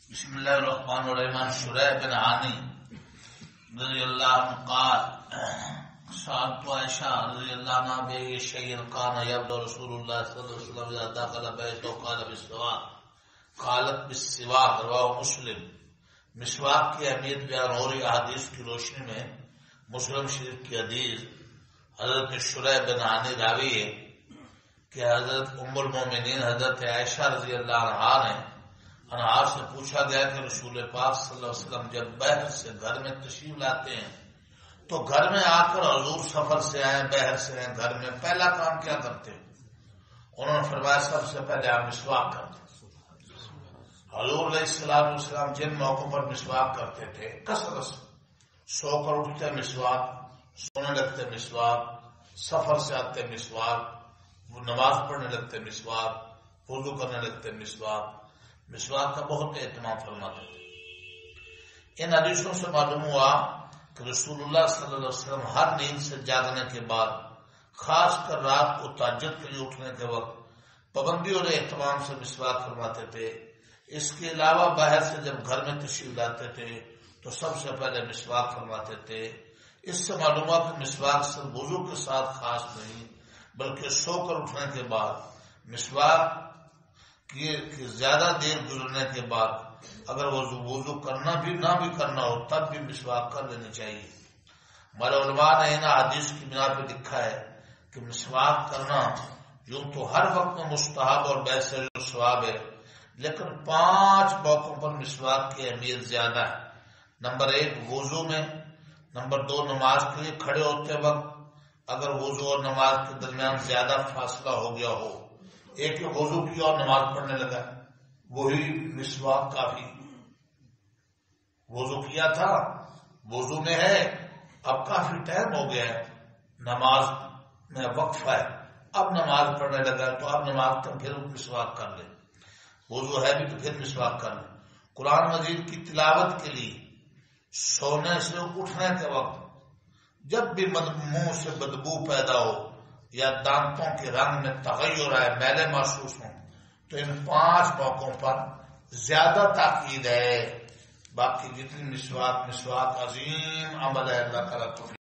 بسم الله الرحمن الرحيم. شريح بن عاني رضي الله عنه قال سألت عائشة رضي الله عنها بأي شيء كان يبدو رسول الله صلى الله عليه وسلم إذا دخل بيته قال بالسواك قالت بالسواك. رواه مسلم. مسواک کی اہمیت بیان ہو رہی احادیث کی روشنی میں مسلم شریف کی حدیث حضرت شریح بن عانی راوی ہے کہ حضرت ام المومنین حضرت عائشہ رضی اللہ عنہا سے پوچھا گیا کہ رسول پاک صلی اللہ علیہ وسلم جب بحر سے گھر میں تشریف لاتے ہیں تو گھر میں آ کر حضور سفر سے آئے بحر سے آئے گھر میں پہلا کام کیا کرتے ہیں؟ انہوں نے فرمایا سب سے پہلے آپ مسواک کرتے. حضور علیہ السلام جن موقعوں پر مسواک کرتے تھے کثرت سے سو کر اٹھتے مسواک، سونے لگتے مسواک، سفر سے آتے مسواک، وہ نماز پڑھنے لگتے مسواک، وضو کرنے لگتے مسواک کا بہت اہتمام فرماتے تھے. ان حدیثوں سے معلوم ہوا کہ رسول اللہ صلی اللہ علیہ وسلم ہر نیند سے جاگنے کے بعد خاص کر رات کو تہجد کے لیے اٹھنے کے وقت پابندی اور اہتمام سے مسواک فرماتے تھے. اس کے علاوہ باہر سے جب گھر میں تشریف لاتے تھے تو سب سے پہلے مسواک فرماتے تھے. اس سے معلوم ہوا کہ مسواک صرف وضو کے ساتھ خاص نہیں بلکہ سو کر اٹھنے کے بعد مسواک کی زیادہ دیر گزرنے کے بعد اگر وضو کرنا بھی نہ بھی کرنا ہو تب بھی مسواک کر لینی چاہیے. ہمارے علماء نے ان حدیث کی بنا پہ لکھا ہے کہ مسواک کرنا یوں تو ہر وقت میں مستحب اور بحث ثواب ہے، لیکن 5 موقعوں پر مسواک کی اہمیت زیادہ ہے. نمبر 1 وضو میں، نمبر 2 نماز کے لیے کھڑے ہوتے وقت اگر وضو اور نماز کے درمیان زیادہ فاصلہ ہو گیا ہو، ایک وضو کیا اور نماز پڑھنے لگا وہی مسواک کافی. وضو کیا تھا، وضو میں ہے، اب کافی ٹائم ہو گیا ہے، نماز میں وقفہ ہے، اب نماز پڑھنے لگا تو اب نماز تک پھر مسواک کر لے. وضو ہے بھی تو پھر مسواک کر لیں. قرآن مجید کی تلاوت کے لیے سونے سے اٹھنے کے وقت جب بھی منہ سے بدبو پیدا ہو یا دانتوں کے رنگ میں تغیر آئے، میلے محسوس ہوں، تو ان 5 موقعوں پر زیادہ تاکید ہے. باقی جتنی مسواک عظیم عمل ہے، اللہ تعالیٰ